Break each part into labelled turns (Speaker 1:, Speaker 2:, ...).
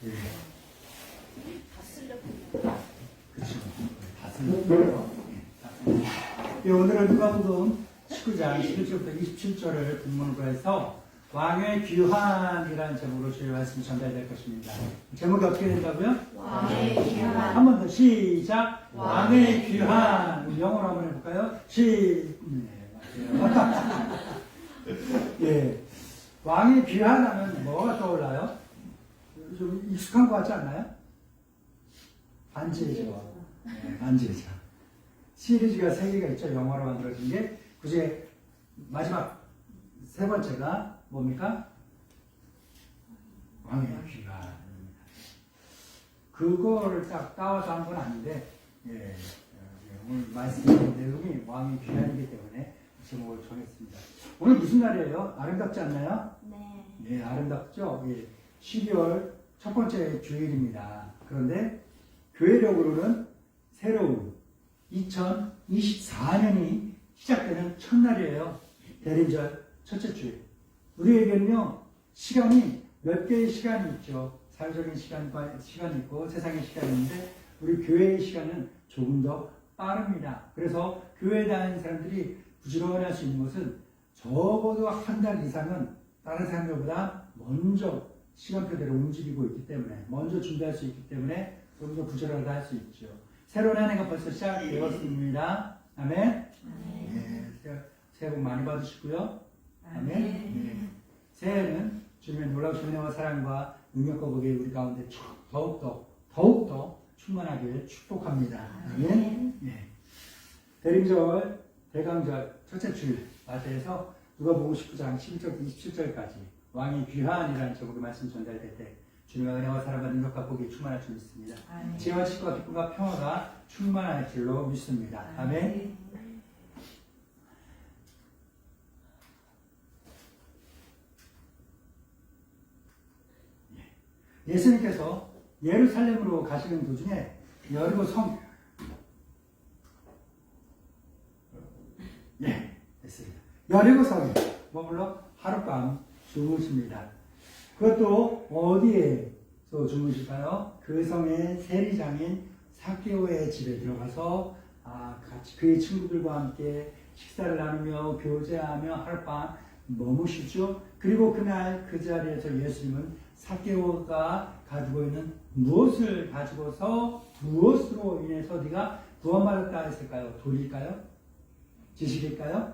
Speaker 1: 예.
Speaker 2: 다 쓸려고.
Speaker 1: 그렇죠. 다 쓰는 예, 오늘은 누가복음 19장 11절부터 27절을 본문으로 해서 왕의 귀환이라는 제목으로 주의 말씀이 전달될 것입니다. 제목이 어떻게 된다고요?
Speaker 2: 왕의 귀환.
Speaker 1: 한 번 더 시작. 왕의
Speaker 2: 왕의
Speaker 1: 귀환. 영어로 한번 해볼까요? 네, 맞아요. 예, 왕의 귀환하면 뭐가 떠올라요? 좀 익숙한 것 같지 않나요? 반지의죠. 네, 반지의죠. 시리즈가 3개가 있죠. 영어로 만들어진 게. 그중에 마지막 세 번째가 뭡니까? 왕의 귀환. 그거를 딱 따와서 한 건 아닌데, 예, 오늘 말씀드린 내용이 왕의 귀환이기 때문에 제목을 정했습니다. 오늘 무슨 날이에요? 아름답지 않나요?
Speaker 2: 네.
Speaker 1: 예, 아름답죠? 예, 12월 첫 번째 주일입니다. 그런데 교회력으로는 새로운 2024년이 시작되는 첫날이에요. 대림절 첫째 주일. 우리에게는요, 시간이 몇 개의 시간이 있죠. 사회적인 시간이 있고 세상의 시간이 있는데 우리 교회의 시간은 조금 더 빠릅니다. 그래서 교회에 다니는 사람들이 부지런할 수 있는 것은 적어도 한 달 이상은 다른 사람들보다 먼저 시간표대로 움직이고 있기 때문에, 먼저 준비할 수 있기 때문에 좀 더 부지런하게 할 수 있죠. 새로운 한 해가 벌써 시작되었습니다. 아멘. 네, 새해 복 많이 받으시고요. 아멘. 네. 새해는 주님의 놀라우신 은혜와 사랑과 능력과 복이 우리 가운데 더욱더 충만하길 축복합니다. 아멘. 네. 대림절, 대강절, 첫째 주일 맞이해서 누가복음 19장 11절부터 27절까지 왕의 귀환이라는 제목의 말씀 전달될 때 주님의 은혜와 사랑과 능력과 복이 충만할 줄 믿습니다. 지혜와 지식과 기쁨과 평화가 충만할 줄로 믿습니다. 아멘. 예수님께서 예루살렘으로 가시는 도중에 여리고 성, 예, 됐습니다. 여리고 성에 머물러 하룻밤 주무십니다. 그것도 어디에서 주무실까요? 그 성의 세리장인 삭개오의 집에 들어가서 같이 그의 친구들과 함께 식사를 나누며 교제하며 하룻밤 머무시죠. 그리고 그날 그 자리에서 예수님은 삭개오가 가지고 있는 무엇을 가지고서 무엇으로 인해서 네가 구원받았다 했을까요? 돈일까요? 지식일까요?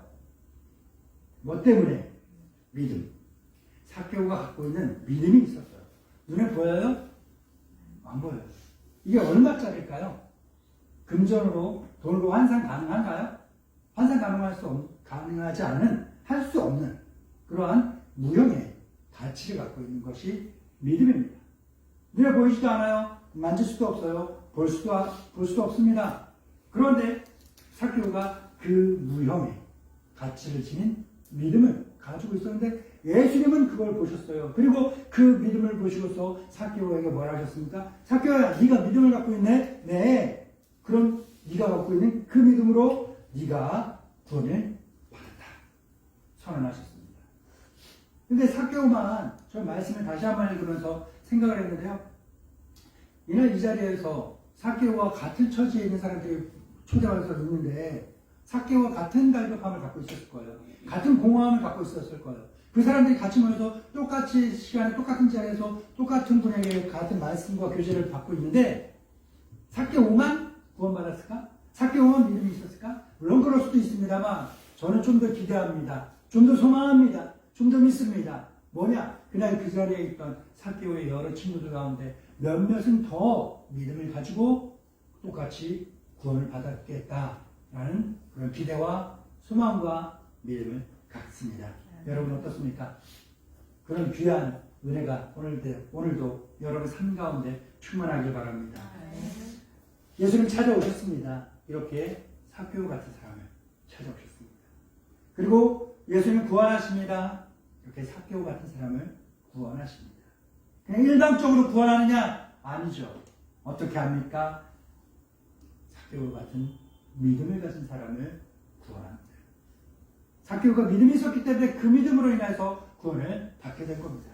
Speaker 1: 뭐 때문에? 믿음. 삭개오가 갖고 있는 믿음이 있었어요. 눈에 보여요? 안 보여요. 이게 얼마짜리일까요? 금전으로, 돈으로 환산 가능한가요? 환산 가능하지 않은, 할 수 없는 그러한 무형의 가치를 갖고 있는 것이 믿음입니다. 눈에 보이지도 않아요. 만질 수도 없어요. 볼 수도 없습니다. 그런데 삭개오가 그 무형의 가치를 지닌 믿음을 가지고 있었는데 예수님은 그걸 보셨어요. 그리고 그 믿음을 보시고서 삭개오에게 뭐라 하셨습니까? 삭개오야, 네가 믿음을 갖고 있네? 네. 그럼 네가 갖고 있는 그 믿음으로 네가 구원을 받았다. 선언하셨습니다. 근데 삭개오만 저 말씀을 다시 한번 읽으면서 생각을 했는데요. 이날 이 자리에서 삭개오와 같은 처지에 있는 사람들이 초대받아서 있는데 삭개오와 같은 갈급함을 갖고 있었을 거예요. 같은 공허함을 갖고 있었을 거예요. 그 사람들이 같이 모여서 똑같이 시간에 똑같은 자리에서 똑같은 분에게 같은 말씀과 교제를 받고 있는데 삭개오만 구원받았을까? 삭개오만 믿음이 있었을까? 물론 그럴 수도 있습니다만 저는 좀 더 기대합니다. 좀 더 소망합니다. 좀 더 믿습니다. 뭐냐? 그날 그 자리에 있던 삭개오의 여러 친구들 가운데 몇몇은 더 믿음을 가지고 똑같이 구원을 받았겠다라는 그런 기대와 소망과 믿음을 갖습니다. 여러분 어떻습니까? 그런 귀한 은혜가 오늘도 여러분 삶 가운데 충만하길 바랍니다. 예수님 찾아오셨습니다. 이렇게 삭개오 같은 사람을 찾아오셨습니다. 그리고 예수님 구원하십니다. 이렇게 삭개오 같은 사람을 구원하십니다. 그냥 일방적으로 구원하느냐? 아니죠. 어떻게 합니까? 삭개오 같은 믿음을 가진 사람을 구원합니다. 삭개오가 믿음이 있었기 때문에 그 믿음으로 인해서 구원을 받게 된 겁니다.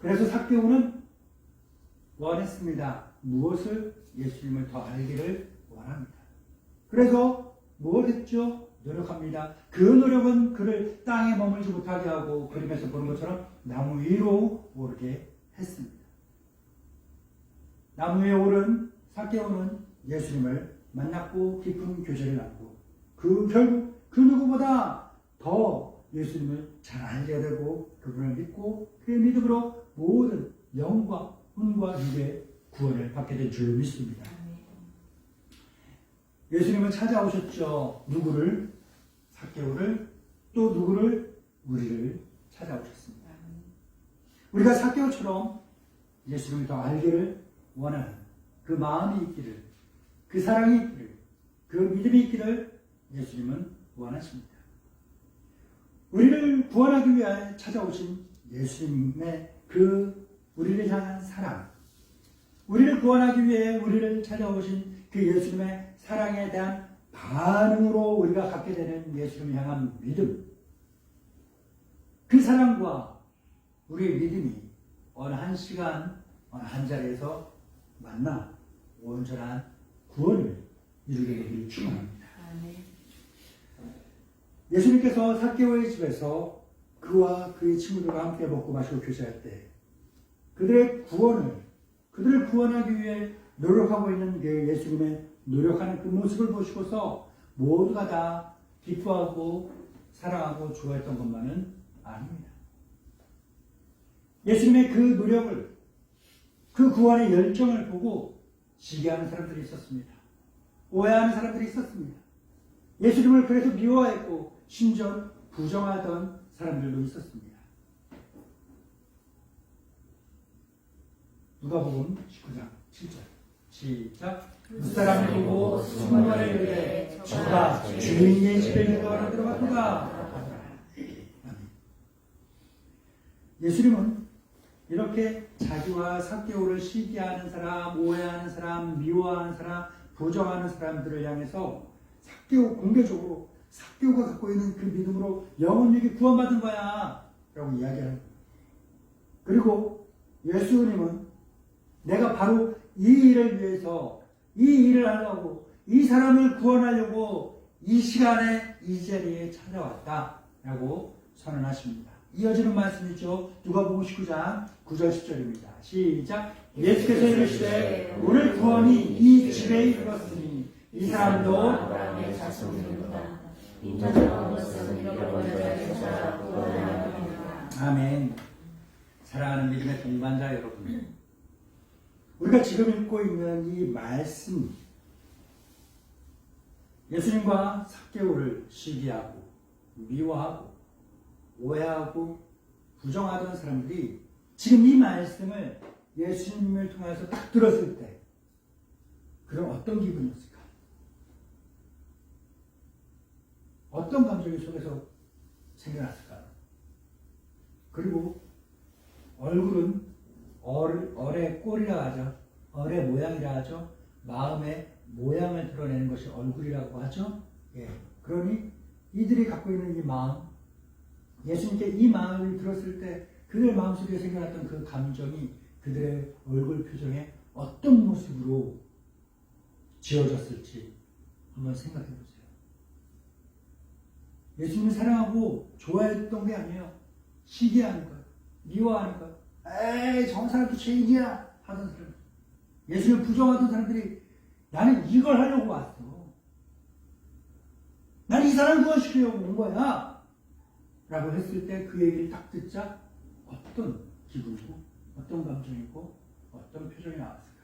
Speaker 1: 그래서 삭개오는 원했습니다. 무엇을? 예수님을 더 알기를 원합니다. 그래서 뭘 했죠? 노력합니다. 그 노력은 그를 땅에 머물지 못하게 하고 그림에서 보는 것처럼 나무 위로 오르게 했습니다. 나무 위에 오른 삭개오는 예수님을 만났고 깊은 교제를 나누고 결국 그 누구보다 더 예수님을 잘 알게 되고 그분을 믿고 그의 믿음으로 모든 영과 혼과 육의 구원을 받게 된 줄로 믿습니다. 예수님은 찾아오셨죠. 누구를? 삭개오를. 또 누구를? 우리를 찾아오셨습니다. 우리가 삭개오처럼 예수님을 더 알기를 원하는 그 마음이 있기를, 그 사랑이 있기를, 그 믿음이 있기를 예수님은 원하십니다. 우리를 구원하기 위해 찾아오신 예수님의 그 우리를 향한 사랑, 우리를 구원하기 위해 우리를 찾아오신 그 예수님의 사랑에 대한 반응으로 우리가 갖게 되는 예수님을 향한 믿음, 그 사랑과 우리의 믿음이 어느 한 시간, 어느 한 자리에서 만나 온전한 구원을 이루게 되기를 축원합니다. 예수님께서 삭개오의 집에서 그와 그의 친구들과 함께 먹고 마시고 교제할 때 그들을 구원하기 위해 노력하고 있는 그 예수님의 노력하는 그 모습을 보시고서 모두가 다 기뻐하고 사랑하고 좋아했던 것만은 아닙니다. 예수님의 그 노력을, 그 구원의 열정을 보고 시기하는 사람들이 있었습니다. 오해하는 사람들이 있었습니다. 예수님을 그래서 미워했고 심지어 부정하던 사람들도 있었습니다. 누가복음 19장 7절 시작. 그 사람을 보고 순간을 이르되 저가 주인의 집에 들어가라 들어갔도다. 예수님은 이렇게 자기와 삭개오를 시기하는 사람, 오해하는 사람, 미워하는 사람, 부정하는 사람들을 향해서 삭개오 공개적으로 삭개오가 갖고 있는 그 믿음으로 영혼육이 구원받은 거야 라고 이야기하는 거예요. 그리고 예수님은 내가 바로 이 일을 위해서 이 일을 하려고 이 사람을 구원하려고 이 시간에 이 자리에 찾아왔다 라고 선언하십니다. 이어지는 말씀이죠. 누가복음 19장 9절 10절입니다. 시작. 예수께서 이르시되 오늘 구원이 이 집에 이르렀으니 이 사람도
Speaker 2: 아브라함의 자손이로다. 인자가 것은 잃어버린 자를 찾아 구원하느니라.
Speaker 1: 아멘. 사랑하는 믿음의 동반자 여러분, 우리가 지금 읽고 있는 이 말씀, 예수님과 삭개오를 시기하고 미워하고 오해하고 부정하던 사람들이 지금 이 말씀을 예수님을 통해서 딱 들었을 때 그럼 어떤 기분이었을까? 어떤 감정이 속에서 생겨났을까요? 그리고 얼굴은 얼의 꼴이라 하죠. 얼의 모양이라 하죠. 마음의 모양을 드러내는 것이 얼굴이라고 하죠. 예. 그러니 이들이 갖고 있는 이 마음, 예수님께 이 마음을 들었을 때 그들의 마음속에 생겨났던 그 감정이 그들의 얼굴 표정에 어떤 모습으로 지어졌을지 한번 생각해 보세요. 예수님을 사랑하고 좋아했던 게 아니에요. 시기하는 거예요. 미워하는 거예요. 에이, 저 사람도 죄인이야 하던 사람. 예수님을 부정하던 사람들이 나는 이걸 하려고 왔어. 나는 이 사람을 구원시키려고 온 거야. 라고 했을 때 그 얘기를 딱 듣자 어떤 기분이고 어떤 감정이고 어떤 표정이 나왔을까?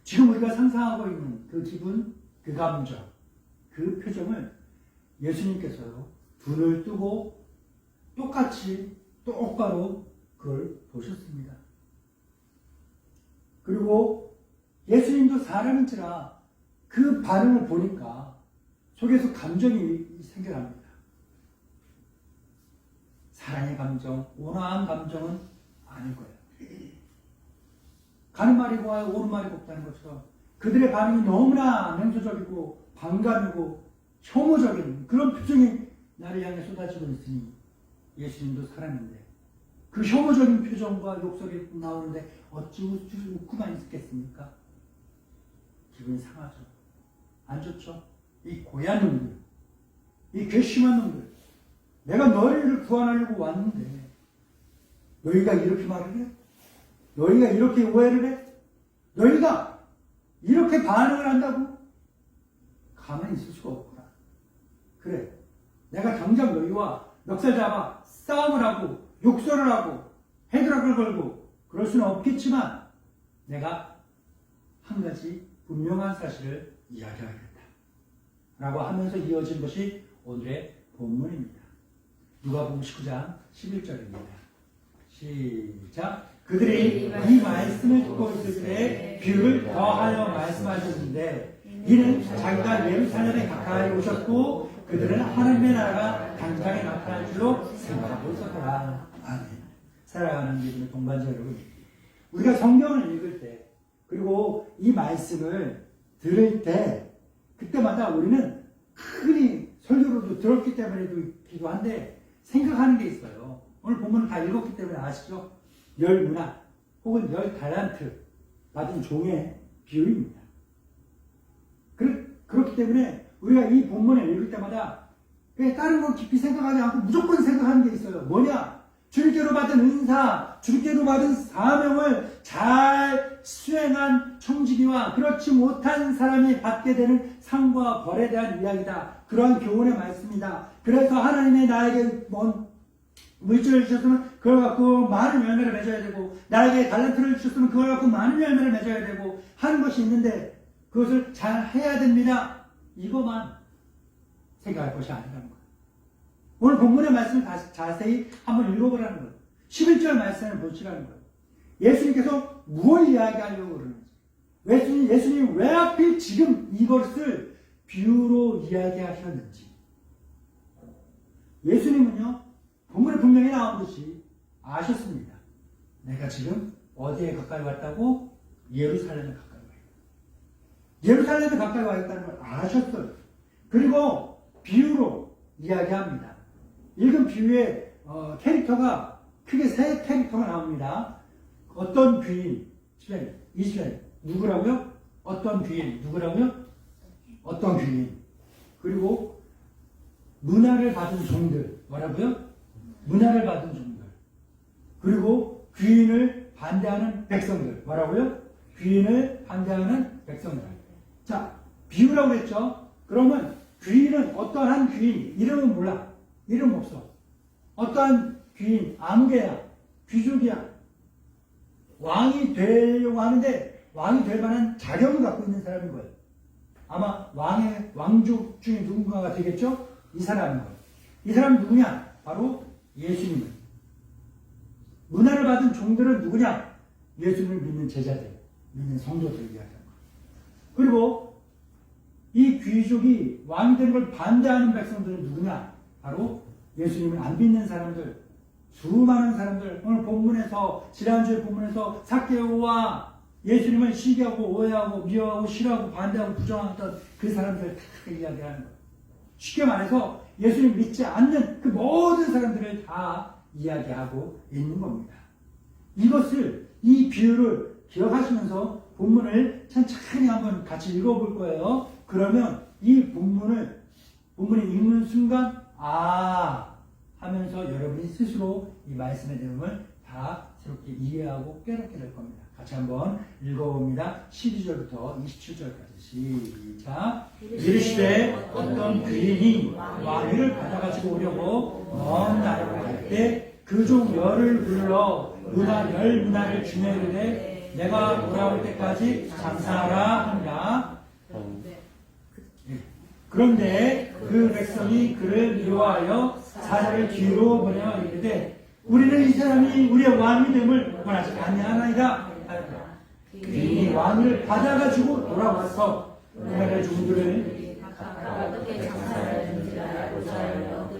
Speaker 1: 지금 우리가 상상하고 있는 그 기분, 그 감정, 그 표정을 예수님께서 눈을 뜨고 똑같이 똑바로 그걸 보셨습니다. 그리고 예수님도 사람인지라 그 반응을 보니까 속에서 감정이 생겨납니다. 사랑의 감정, 온화한 감정은 아닐 거예요. 가는 말이 고와요, 오는 말이 곱다는 것처럼 그들의 반응이 너무나 냉소적이고 반감이고 혐오적인 그런 표정이 나를 향해 쏟아지고 있으니 예수님도 사람인데 그 혐오적인 표정과 욕설이 나오는데 어찌 웃고만 있겠습니까? 기분이 상하죠. 안 좋죠? 이 고얀 놈들, 이 괘씸한 놈들, 내가 너희를 구원하려고 왔는데 너희가 이렇게 말을 해? 너희가 이렇게 오해를 해? 너희가 이렇게 반응을 한다고? 가만히 있을 수가 없구나. 그래, 내가 당장 너희와 멱살 잡아 싸움을 하고 욕설을 하고 헤드락을 걸고 그럴 수는 없겠지만 내가 한 가지 분명한 사실을 이야기하겠다 라고 하면서 이어진 것이 오늘의 본문입니다. 누가복음 19장 11절입니다. 시작. 그들이 이 말씀을 듣고 있을 때 비유를 더하여 말씀하셨는데 이는 자기가 예루살렘에 가까이 오셨고 그들은 하나님의 나라가 당장에 나타날 줄로 생각하고 있었더라. 아멘. 사랑하는 믿음의 동반자 여러분, 우리가 성경을 읽을 때 그리고 이 말씀을 들을 때 그때마다 우리는 흔히 설교로도 들었기 때문에도 한데 생각하는 게 있어요. 오늘 본문을 다 읽었기 때문에 아시죠? 10문화 혹은 10달란트 받은 종의 비유입니다. 그렇기 때문에 우리가 이 본문을 읽을 때마다 다른 거 깊이 생각하지 않고 무조건 생각하는 게 있어요. 뭐냐? 주님께로 받은 은사, 주님께로 받은 사명을 잘 수행한 청지기와 그렇지 못한 사람이 받게 되는 상과 벌에 대한 이야기다. 그러한 교훈의 말씀이다. 그래서 하나님이 나에게 물질을 주셨으면 그걸 갖고 많은 열매를 맺어야 되고 나에게 달란트를 주셨으면 그걸 갖고 많은 열매를 맺어야 되고 하는 것이 있는데 그것을 잘 해야 됩니다. 이것만 생각할 것이 아니라는 거예요. 오늘 본문의 말씀을 자세히 한번 읽어보라는 거예요. 11절 말씀을 보시라는 거예요. 예수님께서 무엇을 이야기하려고 그러는지, 예수님이 왜 하필 지금 이것을 비유로 이야기하셨는지. 예수님은요, 본문에 분명히 나오듯이 아셨습니다. 내가 지금 어디에 가까이 왔다고? 예루살렘에 가까이 와 있다. 예루살렘에 가까이 와 있다는 걸 아셨어요. 그리고 비유로 이야기합니다. 읽은 비유의 캐릭터가 크게 세 캐릭터가 나옵니다. 어떤 귀인, 20절 누구라고요? 어떤 귀인, 누구라고요? 어떤 귀인. 그리고 문화를 받은 종들, 뭐라고요? 문화를 받은 종들. 그리고 귀인을 반대하는 백성들, 뭐라고요? 귀인을 반대하는 백성들. 자, 비유라고 했죠? 그러면 귀인은 어떠한 귀인, 이름은 몰라. 이름 없어. 어떠한 귀인, 아무개야, 귀족이야. 왕이 되려고 하는데 왕이 될 만한 자격을 갖고 있는 사람인 거예요. 아마 왕족 중에 누군가가 되겠죠? 이 사람인 거예요. 이 사람은 누구냐? 바로 예수님은. 문화를 받은 종들은 누구냐? 예수님을 믿는 제자들, 믿는 성도들 이야기하는 거예요. 그리고 이 귀족이 왕이 되는 걸 반대하는 백성들은 누구냐? 바로 예수님을 안 믿는 사람들, 수많은 사람들. 오늘 본문에서, 지난주에 본문에서 삭개오와 예수님을 시기하고 오해하고 미워하고 싫어하고 반대하고 부정하던 그 사람들 다 이야기하는 거예요. 쉽게 말해서 예수님 믿지 않는 그 모든 사람들을 다 이야기하고 있는 겁니다. 이 비유를 기억하시면서 본문을 천천히 한번 같이 읽어볼 거예요. 그러면 이 본문을 읽는 순간 하면서 여러분이 스스로 이 말씀의 내용을 다 새롭게 이해하고 깨닫게 될 겁니다. 같이 한번 읽어봅니다. 12절부터 27절까지 시작. 이르시되 어떤 귀인이 왕위를 받아가지고 오려고 먼 나라로 갈 때 그 종 열을 불러 열 문화를 주며 이르되 내가 돌아올 때까지 장사하라 하니라. 그런데 그 백성이 그를 미워하여 사자를 뒤로 보내어 이르되 우리는 이 사람이 우리의 왕이 됨을 원하지 아니하나이다. 귀인이 왕을 받아가지고 돌아와서 그들의 종들을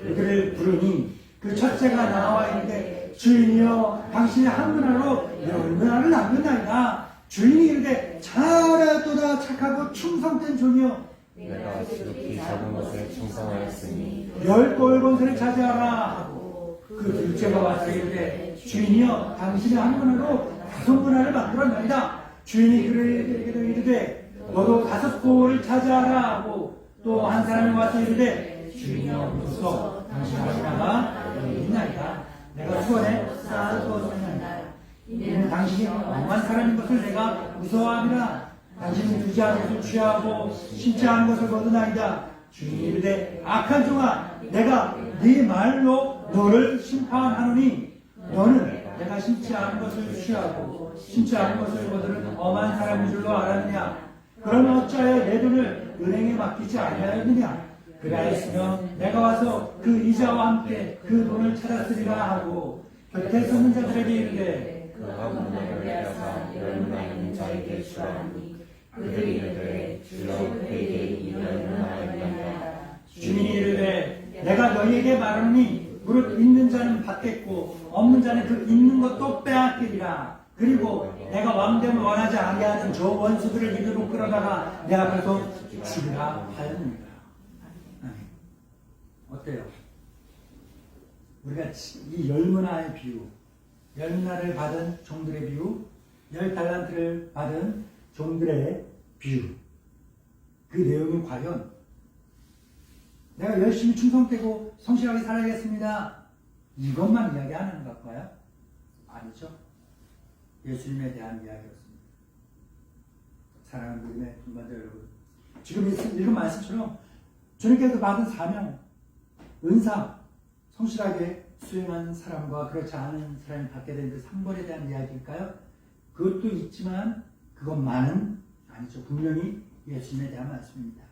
Speaker 1: 그들을 부르니 그 첫째가 나와 이르되 주인이여 당신이 한 문화로 열 문화를 남겼나이다. 주인이 이르되 잘하도다 착하고 충성된 종이여
Speaker 2: 내가 지극히 작은 것에 충성하였으니
Speaker 1: 10골 권세를 차지하라 하고 그 둘째가 와서 이르되 주인이여 당신이 한 문화로 5문화를 만들었나이다. 주인이 그에게도 이르되 너도 5골을 차지하라 하고 또 한 사람이 와서 이르되 주인이여 무서 당신 한 문화가 여기 있나이다. 내가 수원에 쌓아두었나이다. 이는 당신이 엄한 사람인 것을 내가 무서워함이라. 당신이 두지 않은 것을 취하고 심지 않은 것을 거두나이다. 주인이 이르되 악한 종아 내가 네 말로 너를 심판하노니 너는 내가 심지 않은 것을 취하고 심지 않은 것을 거두는 엄한 사람인 줄로 알았느냐. 그러면 어찌하여 내 돈을 은행에 맡기지 아니하였느냐. 그리하였으면 내가 와서 그 이자와 함께 그 돈을 찾았으리라 하고 곁에 서는 자들에게 이르되
Speaker 2: 그가 문화를 내어서 열문화 있는 자에게 주하니 그들이 이르되 주여 그에게 이 열문화가 있나이다.
Speaker 1: 주인이 이르되 내가 너희에게 말하노니 무릇 있는 자는 받겠고 없는 자는 그 있는 것도 빼앗기리라. 그리고 내가 왕됨을 원하지 아니하는 저 원수들을 이리로 끌어다가 내 앞에서 죽이라 하였느니라. 어때요? 우리가 이 열문화의 비유, 열문화를 받은 종들의 비유, 10달란트를 받은 종들의 비유, 그 내용이 과연 내가 열심히 충성되고 성실하게 살아야겠습니다 이것만 이야기하는 것일까요? 아니죠. 예수님에 대한 이야기였습니다. 사랑하는 믿음의 동반자 여러분, 지금 읽은 말씀처럼 주님께서 받은 사명, 은사, 성실하게 수행한 사람과 그렇지 않은 사람이 받게 된 그 상벌에 대한 이야기일까요? 그것도 있지만 그것만은 아니죠. 분명히 예수님에 대한 말씀입니다.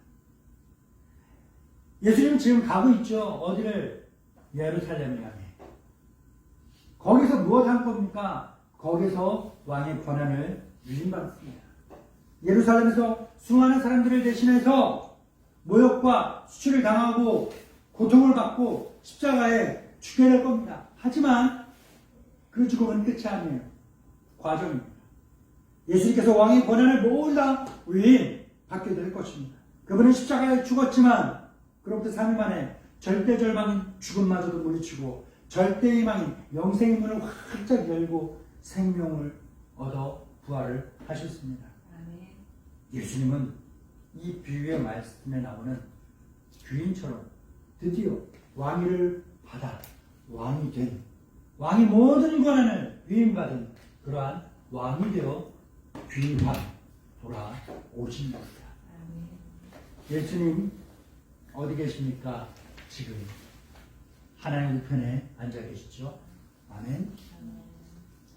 Speaker 1: 예수님은 지금 가고 있죠. 어디를? 예루살렘을 향해. 거기서 무엇 할 겁니까? 거기서 왕의 권한을 위임받습니다. 예루살렘에서 수많은 사람들을 대신해서 모욕과 수치를 당하고 고통을 받고 십자가에 죽게 될 겁니다. 하지만 그 죽음은 끝이 아니에요. 과정입니다. 예수님께서 왕의 권한을 모두 다 위임받게 될 것입니다. 그분은 십자가에 죽었지만 그로부터 3일 만에 절대절망인 죽음마저도 물리치고 절대희망인 영생의 문을 활짝 열고 생명을 얻어 부활을 하셨습니다. 예수님은 이 비유의 말씀에 나오는 귀인처럼 드디어 왕위를 받아 왕이 된, 왕이 모든 권한을 위임받은 그러한 왕이 되어 귀인화 돌아오신 겁니다. 예수님 어디 계십니까? 지금 하나님 우편에 앉아 계시죠. 아멘.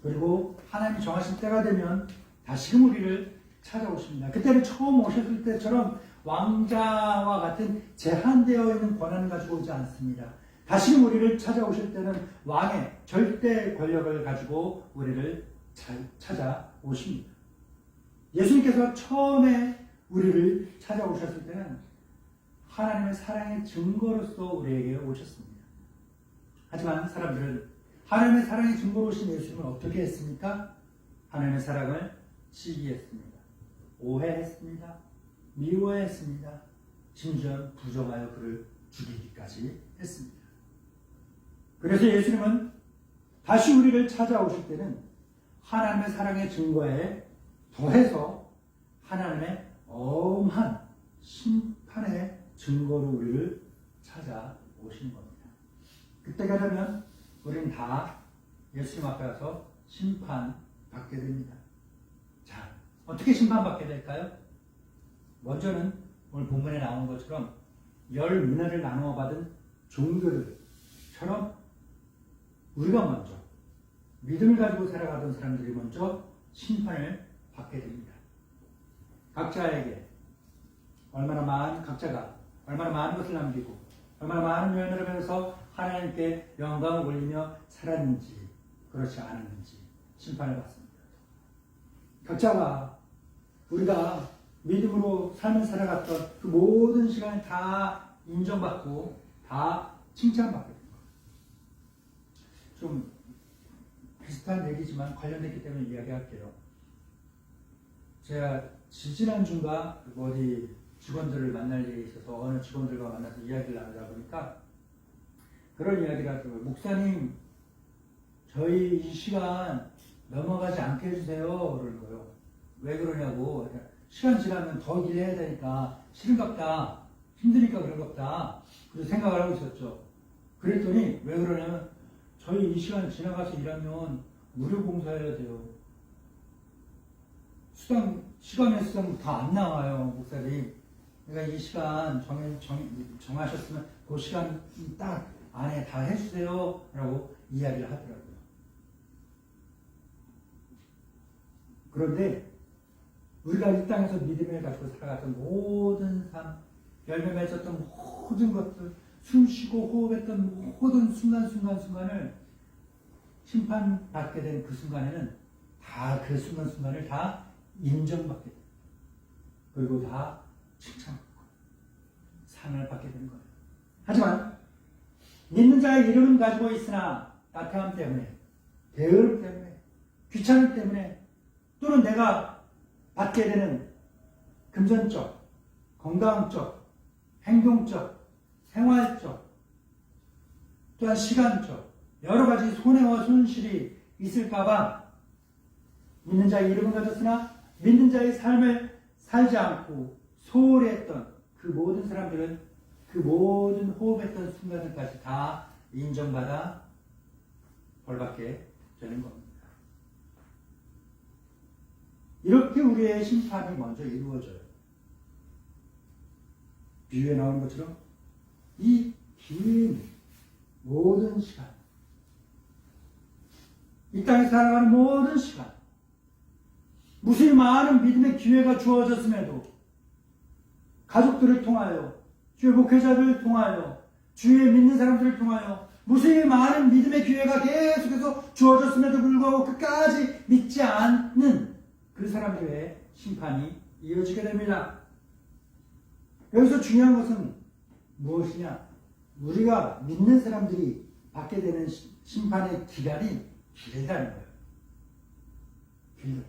Speaker 1: 그리고 하나님이 정하신 때가 되면 다시금 우리를 찾아오십니다. 그때는 처음 오셨을 때처럼 왕자와 같은 제한되어 있는 권한을 가지고 오지 않습니다. 다시금 우리를 찾아오실 때는 왕의 절대 권력을 가지고 우리를 찾아오십니다. 예수님께서 처음에 우리를 찾아오셨을 때는 하나님의 사랑의 증거로서 우리에게 오셨습니다. 하지만 사람들은 하나님의 사랑의 증거로 오신 예수님을 어떻게 했습니까? 하나님의 사랑을 시기했습니다. 오해했습니다. 미워했습니다. 심지어 부정하여 그를 죽이기까지 했습니다. 그래서 예수님은 다시 우리를 찾아오실 때는 하나님의 사랑의 증거에 더해서 하나님의 엄한 심판의 증거로 우리를 찾아오시는 겁니다. 그때가 되면 우리는 다 예수님 앞에 가서 심판받게 됩니다. 자, 어떻게 심판받게 될까요? 먼저는 오늘 본문에 나온 것처럼 10문화를 나누어 받은 종들처럼 우리가 먼저 믿음을 가지고 살아가던 사람들이 먼저 심판을 받게 됩니다. 각자에게 각자가 얼마나 많은 것을 남기고 얼마나 많은 열매를 맺어서 하나님께 영광을 올리며 살았는지 그렇지 않았는지 심판을 받습니다. 각자가 우리가 믿음으로 삶을 살아갔던 그 모든 시간을 다 인정받고 다 칭찬받게 됩니다. 좀 비슷한 얘기지만 관련됐기 때문에 이야기할게요. 제가 지지난주인가 어디 직원들을 만날 일이 있어서 어느 직원들과 만나서 이야기를 나누다 보니까 그런 이야기를 하더라고요. 목사님, 저희 이 시간 넘어가지 않게 해주세요. 그러는 거예요. 왜 그러냐고. 시간 지나면 더 일해야 되니까 싫은갑다. 힘드니까 그런갑다. 그래서 생각을 하고 있었죠. 그랬더니 왜 그러냐면 저희 이 시간 지나가서 일하면 무료 봉사해야 돼요. 시간의 수당 다 안 나와요, 목사님. 그러니까 이 시간 정하셨으면 그 시간 딱 안에 다 해주세요. 라고 이야기를 하더라고요. 그런데 우리가 이 땅에서 믿음을 가지고 살아갔던 모든 삶, 열매 맺었던 모든 것들, 숨 쉬고 호흡했던 모든 순간을 심판받게 된 그 순간에는 다 그 순간을 다 인정받게 됩니다. 그리고 다 칭찬받고 상을 받게 되는 거예요. 하지만 믿는 자의 이름은 가지고 있으나 나태함 때문에, 게으름 때문에, 귀찮음 때문에 또는 내가 받게 되는 금전적, 건강적, 행동적, 생활적, 또한 시간적 여러 가지 손해와 손실이 있을까봐 믿는 자의 이름은 가졌으나 믿는 자의 삶을 살지 않고 소홀히 했던 그 모든 사람들은 그 모든 호흡했던 순간들까지 다 인정받아 벌받게 되는 겁니다. 이렇게 우리의 심판이 먼저 이루어져요. 비유에 나오는 것처럼 이 긴 모든 시간, 이 땅에 살아가는 모든 시간, 무수히 많은 믿음의 기회가 주어졌음에도 가족들을 통하여, 주의 목회자들을 통하여, 주의 믿는 사람들을 통하여 무수히 많은 믿음의 기회가 계속해서 주어졌음에도 불구하고 끝까지 믿지 않는 그 사람들의 심판이 이어지게 됩니다. 여기서 중요한 것은 무엇이냐? 우리가 믿는 사람들이 받게 되는 심판의 기간이 길다는 거예요. 길다.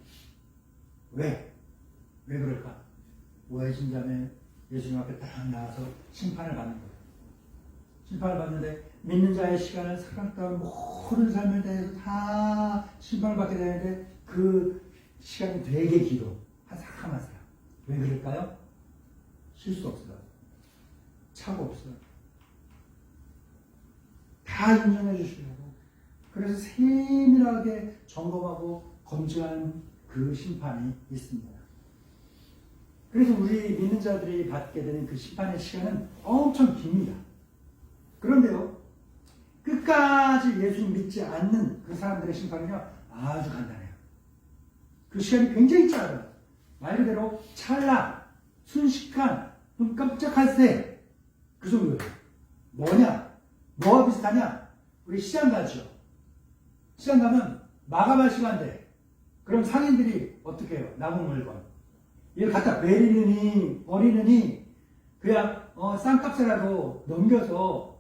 Speaker 1: 왜 그럴까? 오해진 자매 예수님 앞에 딱 나와서 심판을 받는 거예요. 심판을 받는데 믿는 자의 시간을 살았던 모든 삶에 대해서 다 심판을 받게 되는데 그 시간이 되게 길어. 한 사람. 왜 그럴까요? 실수 없어요. 착오 없어요. 다 인정해 주시려고. 그래서 세밀하게 점검하고 검증하는 그 심판이 있습니다. 그래서 우리 믿는 자들이 받게 되는 그 심판의 시간은 엄청 깁니다. 그런데요, 끝까지 예수님 믿지 않는 그 사람들의 심판은요, 아주 간단해요. 그 시간이 굉장히 짧아요. 말 그대로 찰나, 순식간, 눈 깜짝할 새, 그 정도예요. 뭐냐? 뭐가 비슷하냐? 우리 시장 가죠. 시장 가면 마감할 시간 돼. 그럼 상인들이 어떻게 해요? 남은 물건. 이걸 갖다 버리느니, 그냥, 싼값이라도 넘겨서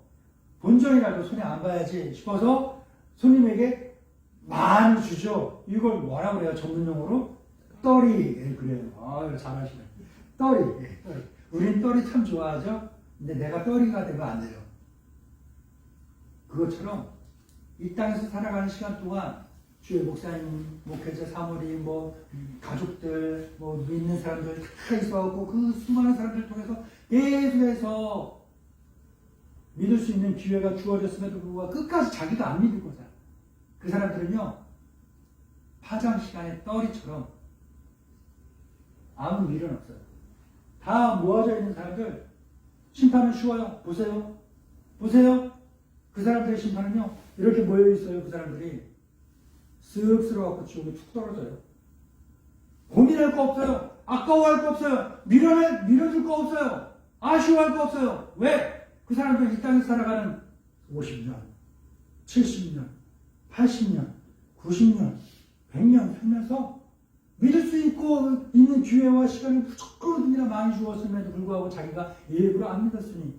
Speaker 1: 본전이라도 손에 안 봐야지 싶어서 손님에게 많이 주죠. 이걸 뭐라 그래요? 전문용어로? 떨이. 그래요. 잘하시네. 떨이. 우린 떨이 참 좋아하죠? 근데 내가 떨이가 되면 안 돼요. 그것처럼 이 땅에서 살아가는 시간 동안 주의 목사님, 목회자, 사모님, 가족들, 믿는 사람들 다 있어갖고 그 수많은 사람들을 통해서 계속해서 믿을 수 있는 기회가 주어졌음에도 불구하고 끝까지 자기가 안 믿을 거다. 그 사람들은요, 파장 시간의 떨이처럼 아무 미련 없어요. 다 모아져 있는 사람들, 심판은 쉬워요. 보세요. 그 사람들의 심판은요, 이렇게 모여 있어요. 그 사람들이 쓱 쓸어갖고 지옥에 툭 떨어져요. 고민할 거 없어요. 아까워할 거 없어요. 밀어줄 거 없어요. 아쉬워할 거 없어요. 왜? 그 사람들 이 땅에서 살아가는 50년, 70년, 80년, 90년, 100년 살면서 믿을 수 있고 있는 기회와 시간을 무조건이나 많이 주었음에도 불구하고 자기가 일부러 안 믿었으니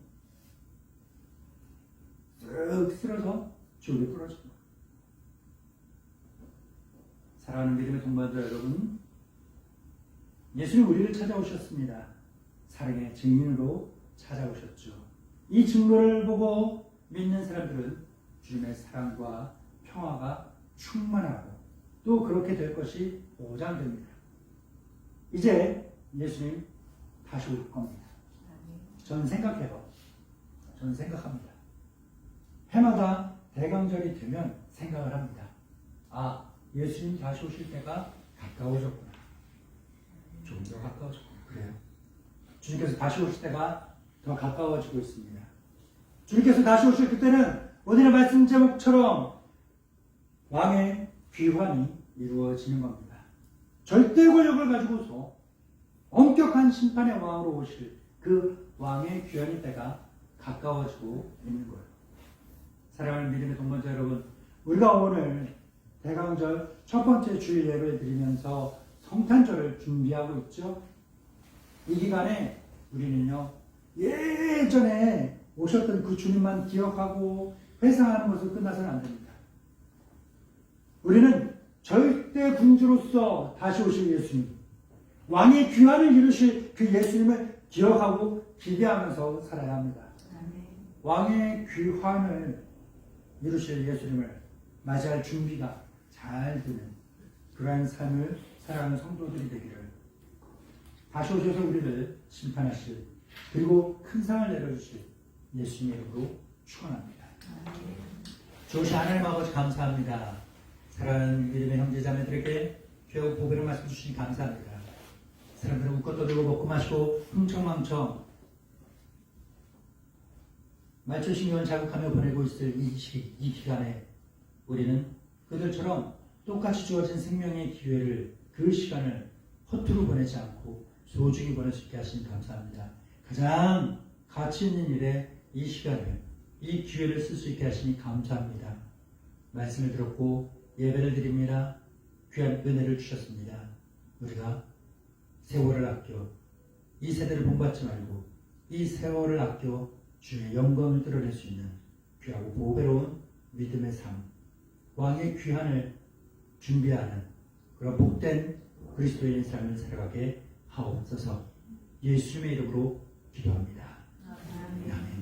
Speaker 1: 쓱 쓸어서 지옥에 떨어집니다. 사랑하는 믿음의 동반자 여러분, 예수님 우리를 찾아오셨습니다. 사랑의 증인으로 찾아오셨죠. 이 증거를 보고 믿는 사람들은 주님의 사랑과 평화가 충만하고 또 그렇게 될 것이 보장됩니다. 이제 예수님 다시 올 겁니다. 저는 생각해요. 저는 생각합니다. 해마다 대강절이 되면 생각을 합니다. 아, 예수님 다시 오실 때가 가까워졌구나. 좀 더 가까워졌구나. 그래요. 주님께서 다시 오실 때가 더 가까워지고 있습니다. 주님께서 다시 오실 그때는 오늘의 말씀 제목처럼 왕의 귀환이 이루어지는 겁니다. 절대 권력을 가지고서 엄격한 심판의 왕으로 오실 그 왕의 귀환의 때가 가까워지고 있는 거예요. 사랑하는 믿음의 동반자 여러분, 우리가 오늘 대강절 첫 번째 주일 예배를 드리면서 성탄절을 준비하고 있죠. 이 기간에 우리는요, 예전에 오셨던 그 주님만 기억하고 회상하는 것으로 끝나서는 안 됩니다. 우리는 절대 군주로서 다시 오실 예수님, 왕의 귀환을 이루실 그 예수님을 기억하고 기대하면서 살아야 합니다. 왕의 귀환을 이루실 예수님을 맞이할 준비가 잘 되는 그러한 삶을 살아가는 성도들이 되기를, 다시 오셔서 우리를 심판하실 그리고 큰 상을 내려주실 예수님의 이름으로 축원합니다. 좋으신 하나님 아버지 감사합니다. 사랑하는 믿음의 형제자매들에게 죄와 보배를 말씀 주시니 감사합니다. 사람들은 웃고 떠들고 먹고 마시고 흥청망청 말초신경을 자극하며 보내고 있을 이 기간에 우리는 그들처럼 똑같이 주어진 생명의 기회를, 그 시간을 허투루 보내지 않고 소중히 보낼 수 있게 하시니 감사합니다. 가장 가치 있는 일에 이 시간을, 이 기회를 쓸 수 있게 하시니 감사합니다. 말씀을 들었고 예배를 드립니다. 귀한 은혜를 주셨습니다. 우리가 세월을 아껴 이 세대를 본받지 말고 이 세월을 아껴 주의 영광을 드러낼 수 있는 귀하고 보배로운 믿음의 삶, 왕의 귀환을 준비하는 그런 복된 그리스도인의 삶을 살아가게 하옵소서. 예수님의 이름으로 기도합니다. 아멘.